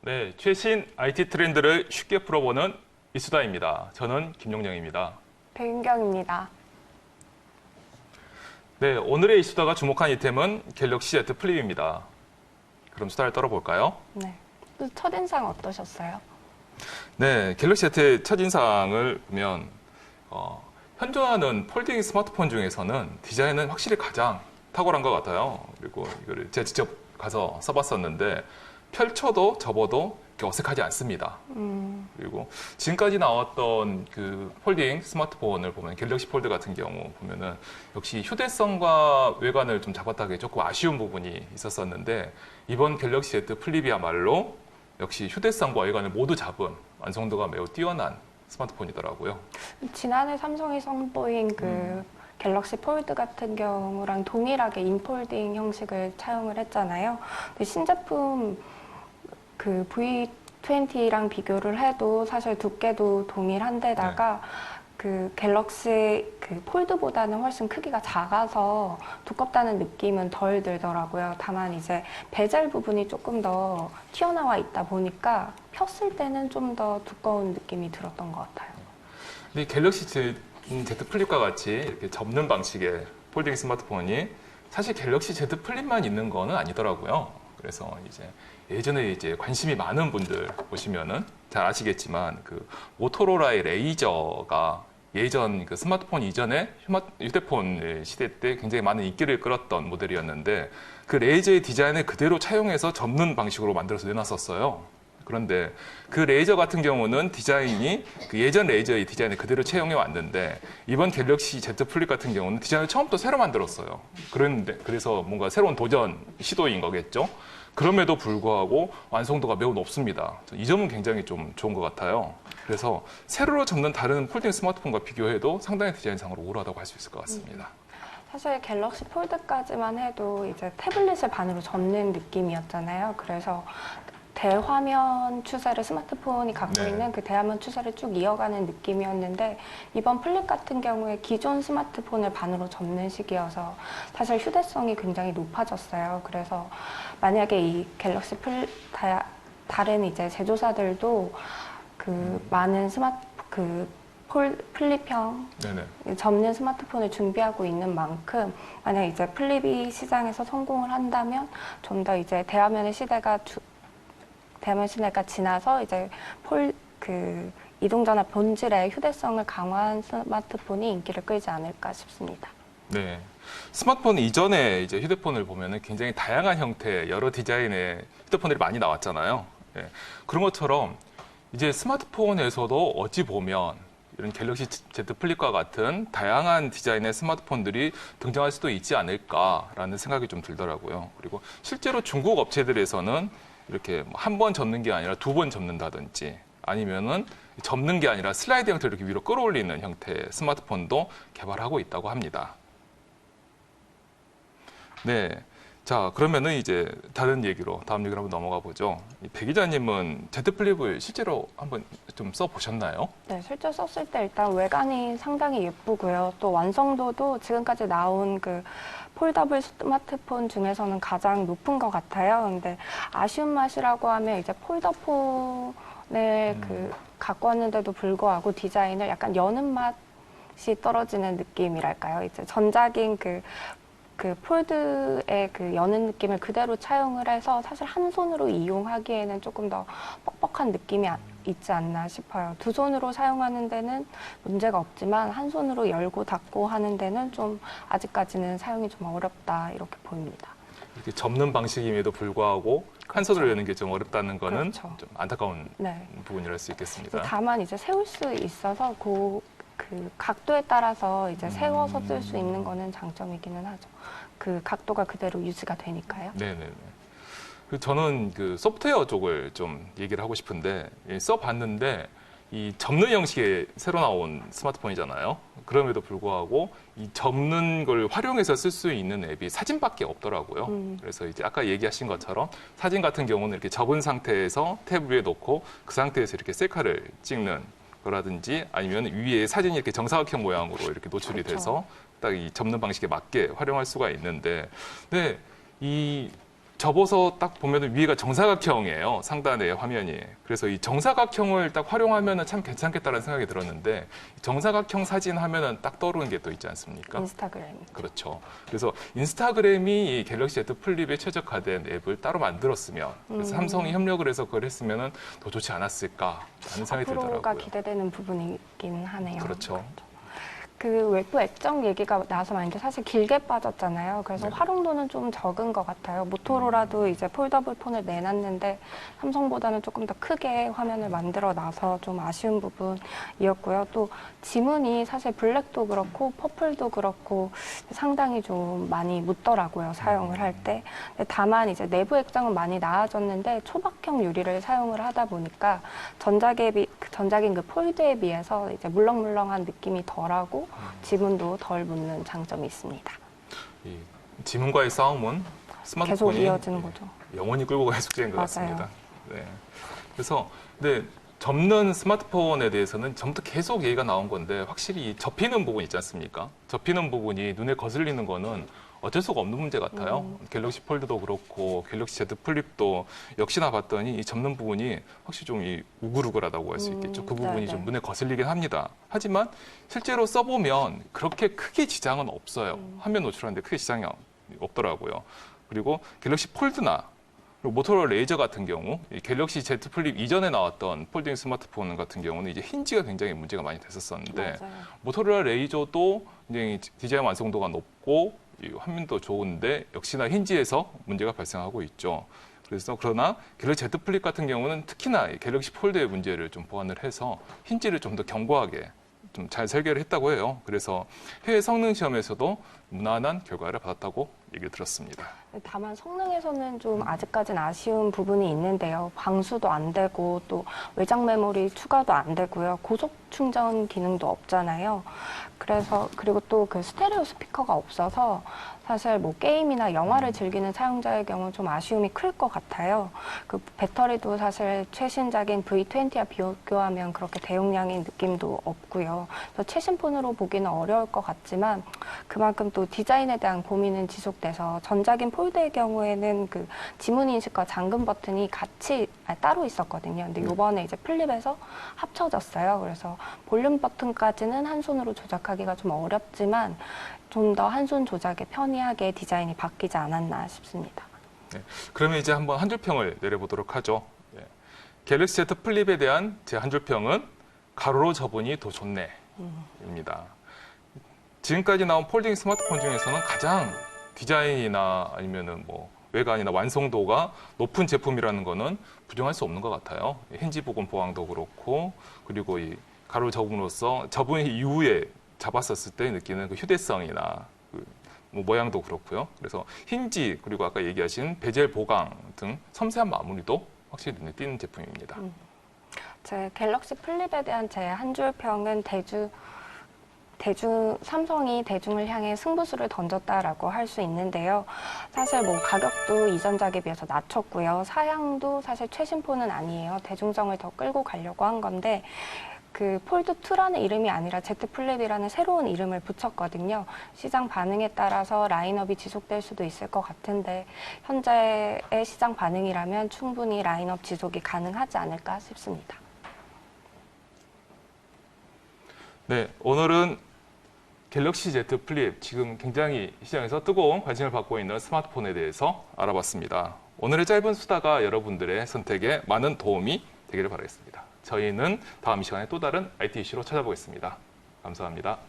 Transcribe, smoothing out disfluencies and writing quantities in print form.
네, 최신 IT 트렌드를 쉽게 풀어보는 이수다입니다. 저는 김용영입니다. 백윤경입니다. 네, 오늘의 이수다가 주목한 이템은 갤럭시 Z 플립입니다. 그럼 수다를 떨어볼까요? 네. 첫인상 어떠셨어요? 네, 갤럭시 Z의 첫인상을 보면 현존하는 폴딩 스마트폰 중에서는 디자인은 확실히 가장 탁월한 것 같아요. 그리고 이거를 제가 직접 가서 써봤었는데 펼쳐도 접어도 이렇게 어색하지 않습니다. 그리고 지금까지 나왔던 그 폴딩 스마트폰을 보면 갤럭시 폴드 같은 경우 보면은 역시 휴대성과 외관을 좀 잡았다기에 조금 아쉬운 부분이 있었었는데 이번 갤럭시 Z 플립이야말로 역시 휴대성과 외관을 모두 잡은 완성도가 매우 뛰어난 스마트폰이더라고요. 지난해 삼성이 선보인 갤럭시 폴드 같은 경우랑 동일하게 인폴딩 형식을 차용을 했잖아요. 근데 신제품 그 V20랑 비교를 해도 사실 두께도 동일한데다가 그 갤럭시 그 폴드보다는 훨씬 크기가 작아서 두껍다는 느낌은 덜 들더라고요. 다만 이제 베젤 부분이 조금 더 튀어나와 있다 보니까 폈을 때는 좀 더 두꺼운 느낌이 들었던 것 같아요. 근데 갤럭시 Z 플립과 같이 이렇게 접는 방식의 폴딩 스마트폰이 사실 갤럭시 Z 플립만 있는 거는 아니더라고요. 그래서 이제 예전에 이제 관심이 많은 분들 보시면은 잘 아시겠지만 그 모토로라의 레이저가 예전 그 스마트폰 이전에 휴대폰 시대 때 굉장히 많은 인기를 끌었던 모델이었는데 그 레이저의 디자인을 그대로 차용해서 접는 방식으로 만들어서 내놨었어요. 그런데 그 레이저 같은 경우는 디자인이 그 예전 레이저의 디자인을 그대로 채용해 왔는데 이번 갤럭시 Z 플립 같은 경우는 디자인을 처음부터 새로 만들었어요. 그래서 뭔가 새로운 도전 시도인 거겠죠. 그럼에도 불구하고 완성도가 매우 높습니다. 이 점은 굉장히 좀 좋은 것 같아요. 그래서 세로로 접는 다른 폴딩 스마트폰과 비교해도 상당히 디자인상으로 우월하다고 할 수 있을 것 같습니다. 사실 갤럭시 폴드까지만 해도 이제 태블릿을 반으로 접는 느낌이었잖아요. 그래서 대화면 추세를 스마트폰이 갖고 있는 그 대화면 추세를 쭉 이어가는 느낌이었는데 이번 플립 같은 경우에 기존 스마트폰을 반으로 접는 식이어서 사실 휴대성이 굉장히 높아졌어요. 그래서 만약에 이 갤럭시 다른 이제 제조사들도 그 많은 플립형 접는 스마트폰을 준비하고 있는 만큼 만약 이제 플립이 시장에서 성공을 한다면 좀 더 이제 대화면 시대가 지나서 이제 이동전화 본질의 휴대성을 강화한 스마트폰이 인기를 끌지 않을까 싶습니다. 네. 스마트폰 이전에 이제 휴대폰을 보면은 굉장히 다양한 형태, 여러 디자인의 휴대폰들이 많이 나왔잖아요. 네. 그런 것처럼 이제 스마트폰에서도 어찌 보면 이런 갤럭시 Z 플립과 같은 다양한 디자인의 스마트폰들이 등장할 수도 있지 않을까라는 생각이 좀 들더라고요. 그리고 실제로 중국 업체들에서는 이렇게 한 번 접는 게 아니라 두 번 접는다든지 아니면은 접는 게 아니라 슬라이드 형태로 이렇게 위로 끌어올리는 형태의 스마트폰도 개발하고 있다고 합니다. 네. 자, 그러면은 이제 다른 얘기로, 다음 얘기로 한번 넘어가 보죠. 백 기자님은 Z 플립을 실제로 한번 좀 써보셨나요? 네, 실제 썼을 때 일단 외관이 상당히 예쁘고요. 또 완성도도 지금까지 나온 그 폴더블 스마트폰 중에서는 가장 높은 것 같아요. 근데 아쉬운 맛이라고 하면 이제 폴더폰을 갖고 왔는데도 불구하고 디자인을 약간 여는 맛이 떨어지는 느낌이랄까요. 이제 전작인 그 폴드의 그 여는 느낌을 그대로 차용을 해서 사실 한 손으로 이용하기에는 조금 더 뻑뻑한 느낌이 있지 않나 싶어요. 두 손으로 사용하는 데는 문제가 없지만 한 손으로 열고 닫고 하는 데는 좀 아직까지는 사용이 좀 어렵다 이렇게 보입니다. 이렇게 접는 방식임에도 불구하고 한 손으로 여는 게 좀 어렵다는 거는 좀 안타까운 부분이랄 수 있겠습니다. 다만 이제 세울 수 있어서 그 각도에 따라서 이제 세워서 쓸 수 있는 거는 장점이기는 하죠. 그 각도가 그대로 유지가 되니까요. 네네네. 저는 그 소프트웨어 쪽을 좀 얘기를 하고 싶은데 써봤는데 이 접는 형식의 새로 나온 스마트폰이잖아요. 그럼에도 불구하고 이 접는 걸 활용해서 쓸 수 있는 앱이 사진밖에 없더라고요. 그래서 이제 아까 얘기하신 것처럼 사진 같은 경우는 이렇게 접은 상태에서 탭 위에 놓고 그 상태에서 이렇게 셀카를 찍는 거라든지 아니면 위에 사진이 이렇게 정사각형 모양으로 이렇게 노출이 돼서 딱 이 접는 방식에 맞게 활용할 수가 있는데, 이 접어서 딱 보면 위가 정사각형이에요. 상단의 화면이. 그래서 이 정사각형을 딱 활용하면 참 괜찮겠다는 생각이 들었는데 정사각형 사진 하면은 딱 떠오르는 게 또 있지 않습니까? 인스타그램. 그렇죠. 그래서 인스타그램이 이 갤럭시 Z 플립에 최적화된 앱을 따로 만들었으면 그래서 삼성이 협력을 해서 그걸 했으면은 더 좋지 않았을까라는 생각이 앞으로가 들더라고요. 기대되는 부분이긴 하네요. 그렇죠. 그 외부 액정 얘기가 나와서 말인데 사실 길게 빠졌잖아요. 그래서 네. 활용도는 좀 적은 것 같아요. 모토로라도 이제 폴더블 폰을 내놨는데 삼성보다는 조금 더 크게 화면을 만들어 놔서 좀 아쉬운 부분이었고요. 또 지문이 사실 블랙도 그렇고 퍼플도 그렇고 상당히 좀 많이 묻더라고요. 사용을 할 때. 다만 이제 내부 액정은 많이 나아졌는데 초박형 유리를 사용을 하다 보니까 전작인 그 폴드에 비해서 이제 물렁물렁한 느낌이 덜하고 지문도 덜 묻는 장점이 있습니다. 이 지문과의 싸움은 계속 스마트폰이 이어지는 거죠. 영원히 끌고 갈 숙제인 것 맞아요. 같습니다. 네. 그래서 근데 접는 스마트폰에 대해서는 전부터 계속 얘기가 나온 건데 확실히 이 접히는 부분 있지 않습니까? 접히는 부분이 눈에 거슬리는 거는 어쩔 수가 없는 문제 같아요. 갤럭시 폴드도 그렇고 갤럭시 Z 플립도 역시나 봤더니 이 접는 부분이 확실히 좀 이 우글우글하다고 할 수 있겠죠. 그 부분이 네네. 좀 눈에 거슬리긴 합니다. 하지만 실제로 써보면 그렇게 크게 지장은 없어요. 화면 노출하는데 크게 지장이 없더라고요. 그리고 갤럭시 폴드나 그리고 모토로라 레이저 같은 경우 이 갤럭시 Z 플립 이전에 나왔던 폴딩 스마트폰 같은 경우는 이제 힌지가 굉장히 문제가 많이 됐었었는데 맞아요. 모토로라 레이저도 굉장히 디자인 완성도가 높고 이 화면도 좋은데 역시나 힌지에서 문제가 발생하고 있죠. 그래서 그러나 갤럭시 Z 플립 같은 경우는 특히나 이 갤럭시 폴드의 문제를 좀 보완을 해서 힌지를 좀 더 견고하게 좀 잘 설계를 했다고 해요. 그래서 해외 성능 시험에서도 무난한 결과를 받았다고 얘기를 들었습니다. 다만 성능에서는 좀 아직까지는 아쉬운 부분이 있는데요. 방수도 안 되고 또 외장 메모리 추가도 안 되고요. 고속 충전 기능도 없잖아요. 그래서 그리고 또 그 스테레오 스피커가 없어서 사실 뭐 게임이나 영화를 즐기는 사용자의 경우 좀 아쉬움이 클 것 같아요. 그 배터리도 사실 최신작인 V20와 비교하면 그렇게 대용량인 느낌도 없고요. 그래서 최신 폰으로 보기는 어려울 것 같지만 그만큼 또 디자인에 대한 고민은 지속돼서 전작인 폴드의 경우에는 그 지문 인식과 잠금 버튼이 따로 있었거든요. 근데 이번에 이제 플립에서 합쳐졌어요. 그래서 볼륨 버튼까지는 한 손으로 조작하기가 좀 어렵지만 좀 더 한 손 조작에 편리하게 디자인이 바뀌지 않았나 싶습니다. 네. 그러면 이제 한번 한 줄 평을 내려보도록 하죠. 예. 갤럭시 Z 플립에 대한 제 한 줄 평은 가로로 접으니 더 좋네 입니다. 지금까지 나온 폴딩 스마트폰 중에서는 가장 디자인이나 아니면은 뭐 외관이나 완성도가 높은 제품이라는 거는 부정할 수 없는 것 같아요. 힌지 부분 보강도 그렇고 그리고 이 가로 접음으로써 접은 이후에 잡았었을 때 느끼는 그 휴대성이나 그 뭐 모양도 그렇고요. 그래서 힌지 그리고 아까 얘기하신 베젤 보강 등 섬세한 마무리도 확실히 눈에 띄는 제품입니다. 제 갤럭시 플립에 대한 제 한 줄 평은 삼성이 대중을 향해 승부수를 던졌다라고 할 수 있는데요. 사실 뭐 가격도 이전작에 비해서 낮췄고요. 사양도 사실 최신 폰은 아니에요. 대중성을 더 끌고 가려고 한 건데 그 폴드2라는 이름이 아니라 Z 플립이라는 새로운 이름을 붙였거든요. 시장 반응에 따라서 라인업이 지속될 수도 있을 것 같은데 현재의 시장 반응이라면 충분히 라인업 지속이 가능하지 않을까 싶습니다. 네, 오늘은 갤럭시 Z 플립 지금 굉장히 시장에서 뜨거운 관심을 받고 있는 스마트폰에 대해서 알아봤습니다. 오늘의 짧은 수다가 여러분들의 선택에 많은 도움이 되기를 바라겠습니다. 저희는 다음 시간에 또 다른 IT 이슈로 찾아보겠습니다. 감사합니다.